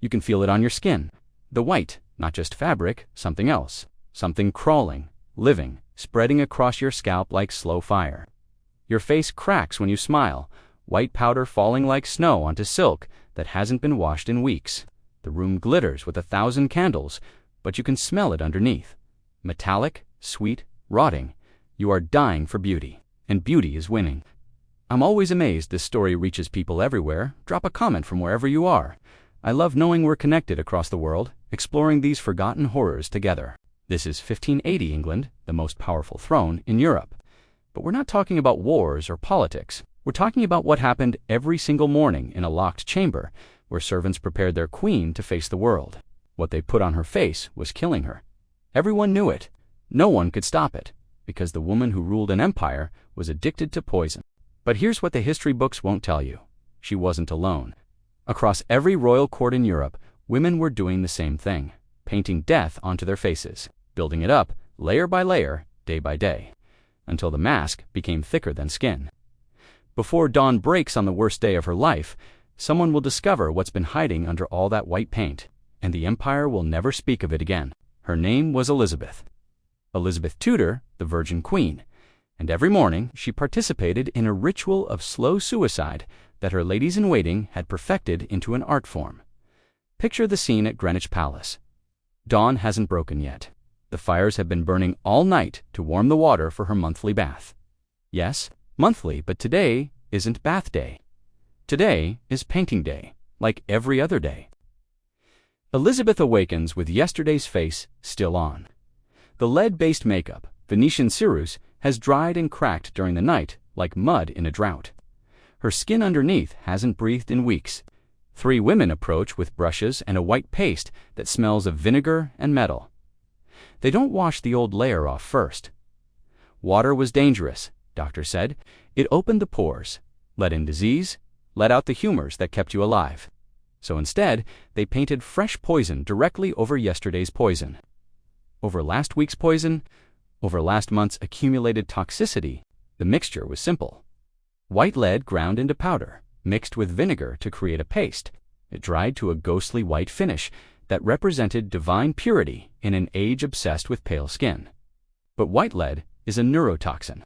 You can feel it on your skin. The white, not just fabric, something else. Something crawling, living, spreading across your scalp like slow fire. Your face cracks when you smile, white powder falling like snow onto silk that hasn't been washed in weeks. The room glitters with 1,000 candles, but you can smell it underneath. Metallic, sweet, rotting. You are dying for beauty, and beauty is winning. I'm always amazed this story reaches people everywhere. Drop a comment from wherever you are. I love knowing we're connected across the world, exploring these forgotten horrors together. This is 1580 England, the most powerful throne in Europe. But we're not talking about wars or politics. We're talking about what happened every single morning in a locked chamber, where servants prepared their queen to face the world. What they put on her face was killing her. Everyone knew it. No one could stop it, because the woman who ruled an empire was addicted to poison. But here's what the history books won't tell you. She wasn't alone. Across every royal court in Europe, women were doing the same thing, painting death onto their faces, building it up, layer by layer, day by day, until the mask became thicker than skin. Before dawn breaks on the worst day of her life, someone will discover what's been hiding under all that white paint, and the empire will never speak of it again. Her name was Elizabeth. Elizabeth Tudor, the Virgin Queen, and every morning she participated in a ritual of slow suicide that her ladies-in-waiting had perfected into an art form. Picture the scene at Greenwich Palace. Dawn hasn't broken yet. The fires have been burning all night to warm the water for her monthly bath. Yes, monthly, but today isn't bath day. Today is painting day, like every other day. Elizabeth awakens with yesterday's face still on. The lead-based makeup, Venetian ceruse, has dried and cracked during the night like mud in a drought. Her skin underneath hasn't breathed in weeks. 3 women approach with brushes and a white paste that smells of vinegar and metal. They don't wash the old layer off first. Water was dangerous, doctor said. It opened the pores, let in disease, let out the humors that kept you alive. So instead, they painted fresh poison directly over yesterday's poison. Over last week's poison, over last month's accumulated toxicity, the mixture was simple. White lead ground into powder, mixed with vinegar to create a paste. It dried to a ghostly white finish that represented divine purity in an age obsessed with pale skin. But white lead is a neurotoxin.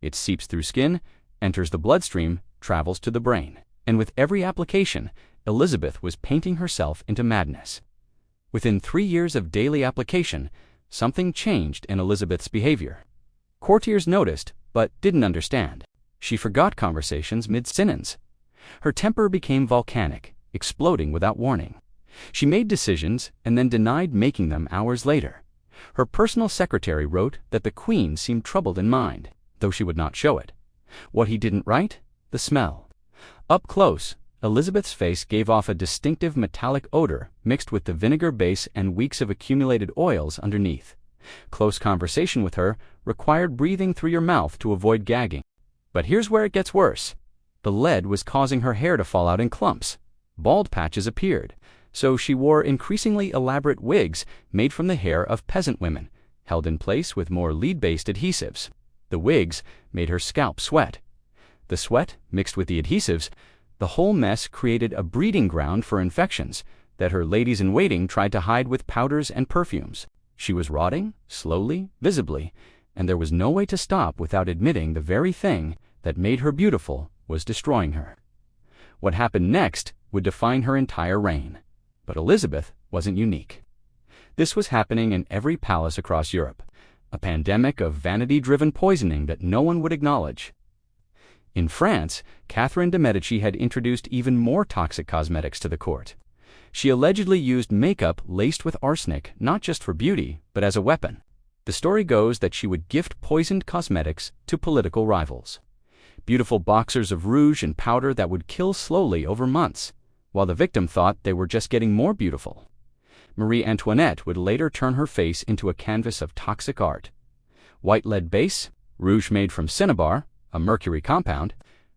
It seeps through skin, enters the bloodstream, travels to the brain. And with every application, Elizabeth was painting herself into madness. Within 3 years of daily application, something changed in Elizabeth's behavior. Courtiers noticed, but didn't understand. She forgot conversations mid-sentence. Her temper became volcanic, exploding without warning. She made decisions and then denied making them hours later. Her personal secretary wrote that the Queen seemed troubled in mind, though she would not show it. What he didn't write? The smell. Up close, Elizabeth's face gave off a distinctive metallic odor mixed with the vinegar base and weeks of accumulated oils underneath. Close conversation with her required breathing through your mouth to avoid gagging. But here's where it gets worse. The lead was causing her hair to fall out in clumps. Bald patches appeared, so she wore increasingly elaborate wigs made from the hair of peasant women, held in place with more lead-based adhesives. The wigs made her scalp sweat. The sweat, mixed with the adhesives, the whole mess created a breeding ground for infections that her ladies-in-waiting tried to hide with powders and perfumes. She was rotting, slowly, visibly, and there was no way to stop without admitting the very thing that made her beautiful was destroying her. What happened next would define her entire reign. But Elizabeth wasn't unique. This was happening in every palace across Europe, a pandemic of vanity-driven poisoning that no one would acknowledge. In France, Catherine de' Medici had introduced even more toxic cosmetics to the court. She allegedly used makeup laced with arsenic not just for beauty, but as a weapon. The story goes that she would gift poisoned cosmetics to political rivals. Beautiful boxers of rouge and powder that would kill slowly over months, while the victim thought they were just getting more beautiful. Marie Antoinette would later turn her face into a canvas of toxic art. White lead base, rouge made from cinnabar, a mercury compound,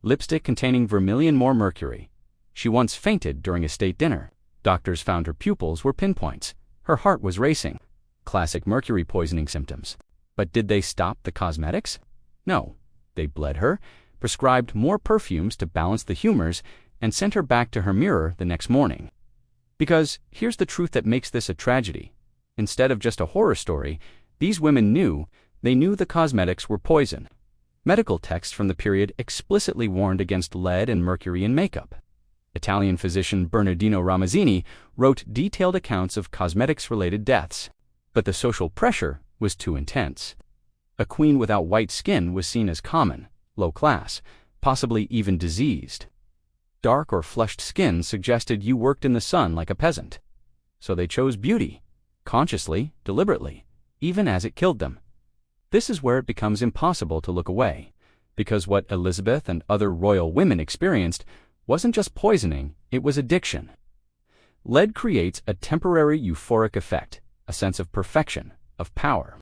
lipstick containing vermilion more mercury. She once fainted during a state dinner. Doctors found her pupils were pinpoints. Her heart was racing. Classic mercury poisoning symptoms. But did they stop the cosmetics? No. They bled her, prescribed more perfumes to balance the humors, and sent her back to her mirror the next morning. Because here's the truth that makes this a tragedy. Instead of just a horror story, these women knew the cosmetics were poison. Medical texts from the period explicitly warned against lead and mercury in makeup. Italian physician Bernardino Ramazzini wrote detailed accounts of cosmetics-related deaths, but the social pressure was too intense. A queen without white skin was seen as common, low class, possibly even diseased. Dark or flushed skin suggested you worked in the sun like a peasant. So they chose beauty, consciously, deliberately, even as it killed them. This is where it becomes impossible to look away, because what Elizabeth and other royal women experienced wasn't just poisoning, it was addiction. Lead creates a temporary euphoric effect, a sense of perfection, of power.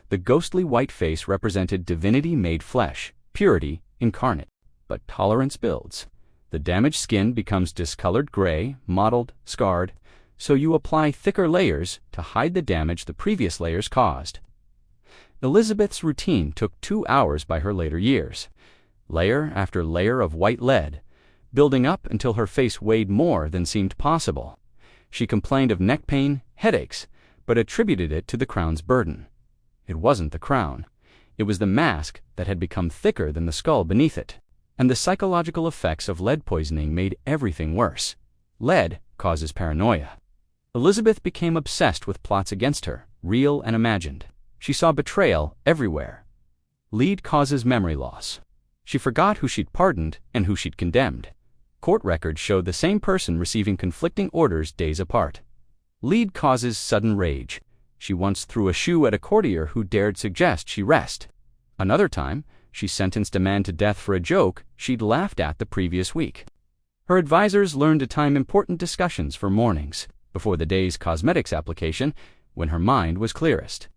The ghostly white face represented divinity made flesh, purity incarnate. But tolerance builds. The damaged skin becomes discolored gray, mottled, scarred, so you apply thicker layers to hide the damage the previous layers caused. Elizabeth's routine took 2 hours by her later years. Layer after layer of white lead, building up until her face weighed more than seemed possible. She complained of neck pain, headaches, but attributed it to the crown's burden. It wasn't the crown. It was the mask that had become thicker than the skull beneath it. And the psychological effects of lead poisoning made everything worse. Lead causes paranoia. Elizabeth became obsessed with plots against her, real and imagined. She saw betrayal everywhere. Lead causes memory loss. She forgot who she'd pardoned and who she'd condemned. Court records showed the same person receiving conflicting orders days apart. Lead causes sudden rage. She once threw a shoe at a courtier who dared suggest she rest. Another time, she sentenced a man to death for a joke she'd laughed at the previous week. Her advisors learned to time important discussions for mornings, before the day's cosmetics application, when her mind was clearest.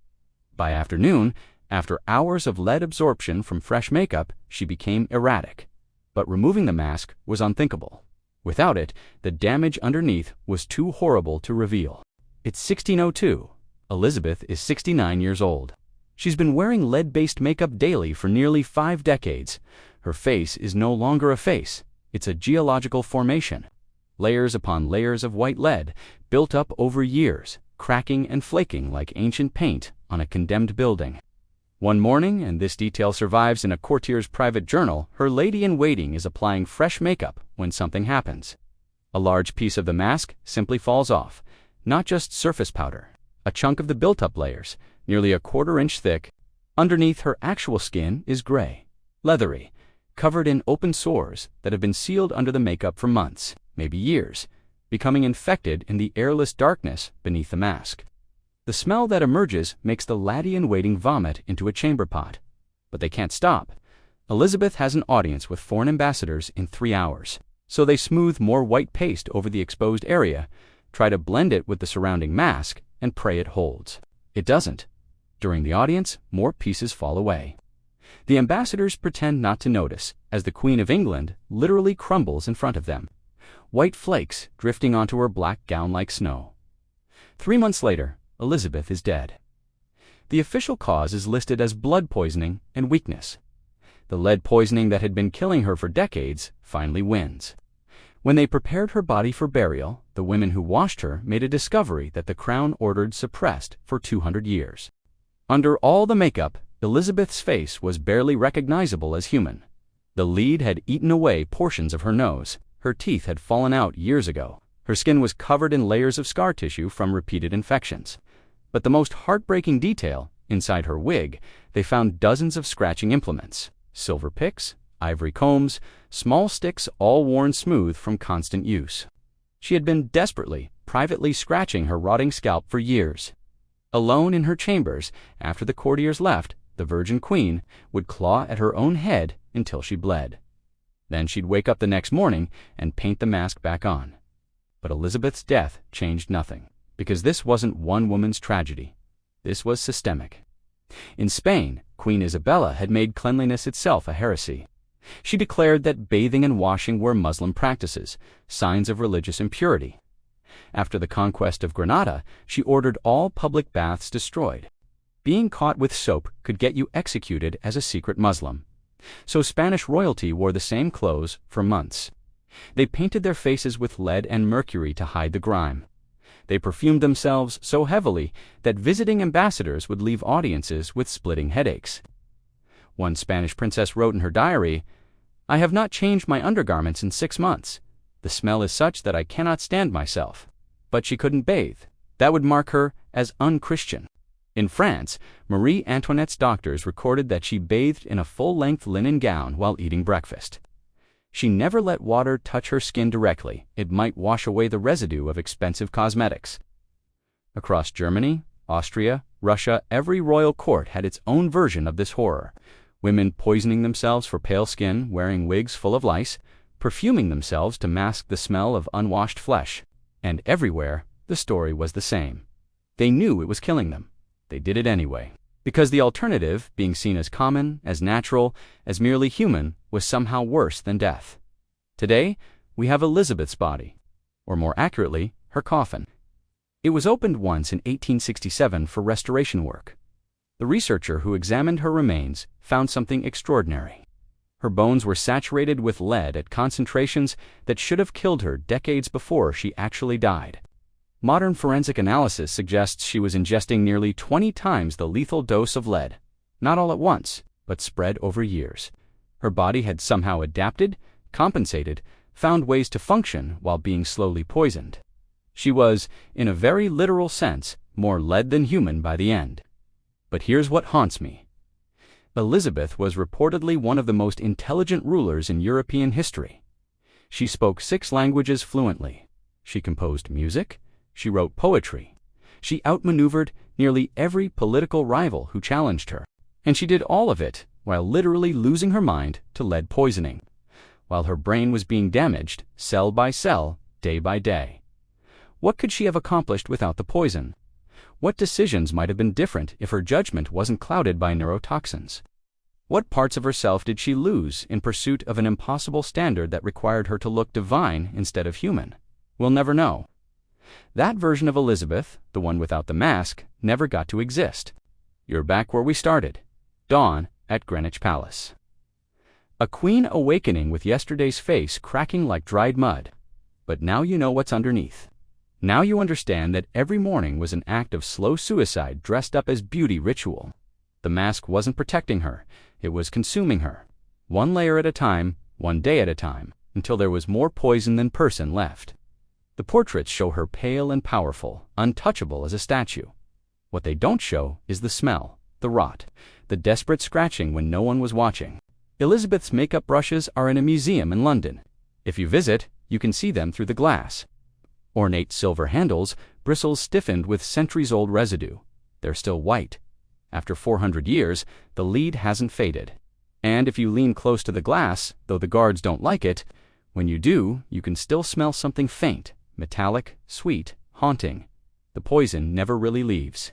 By afternoon, after hours of lead absorption from fresh makeup, she became erratic. But removing the mask was unthinkable. Without it, the damage underneath was too horrible to reveal. It's 1602. Elizabeth is 69 years old. She's been wearing lead-based makeup daily for nearly 5 decades. Her face is no longer a face. It's a geological formation. Layers upon layers of white lead, built up over years, cracking and flaking like ancient paint on a condemned building. One morning, and this detail survives in a courtier's private journal, her lady-in-waiting is applying fresh makeup when something happens. A large piece of the mask simply falls off, not just surface powder. A chunk of the built-up layers, nearly a 1/4 inch thick, underneath her actual skin is gray, leathery, covered in open sores that have been sealed under the makeup for months, maybe years, becoming infected in the airless darkness beneath the mask. The smell that emerges makes the laddie-in-waiting vomit into a chamber pot. But they can't stop. Elizabeth has an audience with foreign ambassadors in 3 hours, so they smooth more white paste over the exposed area, try to blend it with the surrounding mask, and pray it holds. It doesn't. During the audience, more pieces fall away. The ambassadors pretend not to notice, as the Queen of England literally crumbles in front of them, white flakes drifting onto her black gown like snow. 3 months later, Elizabeth is dead. The official cause is listed as blood poisoning and weakness. The lead poisoning that had been killing her for decades finally wins. When they prepared her body for burial, the women who washed her made a discovery that the crown ordered suppressed for 200 years. Under all the makeup, Elizabeth's face was barely recognizable as human. The lead had eaten away portions of her nose. Her teeth had fallen out years ago. Her skin was covered in layers of scar tissue from repeated infections. But the most heartbreaking detail, inside her wig, they found dozens of scratching implements, silver picks, ivory combs, small sticks all worn smooth from constant use. She had been desperately, privately scratching her rotting scalp for years. Alone in her chambers, after the courtiers left, the Virgin Queen would claw at her own head until she bled. Then she'd wake up the next morning and paint the mask back on. But Elizabeth's death changed nothing, because this wasn't one woman's tragedy. This was systemic. In Spain, Queen Isabella had made cleanliness itself a heresy. She declared that bathing and washing were Muslim practices, signs of religious impurity. After the conquest of Granada, she ordered all public baths destroyed. Being caught with soap could get you executed as a secret Muslim. So Spanish royalty wore the same clothes for months. They painted their faces with lead and mercury to hide the grime. They perfumed themselves so heavily that visiting ambassadors would leave audiences with splitting headaches. One Spanish princess wrote in her diary, "I have not changed my undergarments in 6 months. The smell is such that I cannot stand myself." But she couldn't bathe. That would mark her as unchristian. In France, Marie Antoinette's doctors recorded that she bathed in a full-length linen gown while eating breakfast. She never let water touch her skin directly. It might wash away the residue of expensive cosmetics. Across Germany, Austria, Russia, every royal court had its own version of this horror. Women poisoning themselves for pale skin, wearing wigs full of lice, perfuming themselves to mask the smell of unwashed flesh. And everywhere, the story was the same. They knew it was killing them. They did it anyway. Because the alternative, being seen as common, as natural, as merely human, was somehow worse than death. Today, we have Elizabeth's body, or more accurately, her coffin. It was opened once in 1867 for restoration work. The researcher who examined her remains found something extraordinary. Her bones were saturated with lead at concentrations that should have killed her decades before she actually died. Modern forensic analysis suggests she was ingesting nearly 20 times the lethal dose of lead, not all at once, but spread over years. Her body had somehow adapted, compensated, found ways to function while being slowly poisoned. She was, in a very literal sense, more lead than human by the end. But here's what haunts me. Elizabeth was reportedly one of the most intelligent rulers in European history. She spoke 6 languages fluently. She composed music. She wrote poetry. She outmaneuvered nearly every political rival who challenged her. And she did all of it while literally losing her mind to lead poisoning, while her brain was being damaged cell by cell, day by day. What could she have accomplished without the poison? What decisions might have been different if her judgment wasn't clouded by neurotoxins? What parts of herself did she lose in pursuit of an impossible standard that required her to look divine instead of human? We'll never know. That version of Elizabeth, the one without the mask, never got to exist. You're back where we started. Dawn at Greenwich Palace. A queen awakening with yesterday's face cracking like dried mud. But now you know what's underneath. Now you understand that every morning was an act of slow suicide dressed up as beauty ritual. The mask wasn't protecting her. It was consuming her. One layer at a time, one day at a time, until there was more poison than person left. The portraits show her pale and powerful, untouchable as a statue. What they don't show is the smell, the rot, the desperate scratching when no one was watching. Elizabeth's makeup brushes are in a museum in London. If you visit, you can see them through the glass. Ornate silver handles, bristles stiffened with centuries-old residue. They're still white. After 400 years, the lead hasn't faded. And if you lean close to the glass, though the guards don't like it, when you do, you can still smell something faint, metallic, sweet, haunting. The poison never really leaves.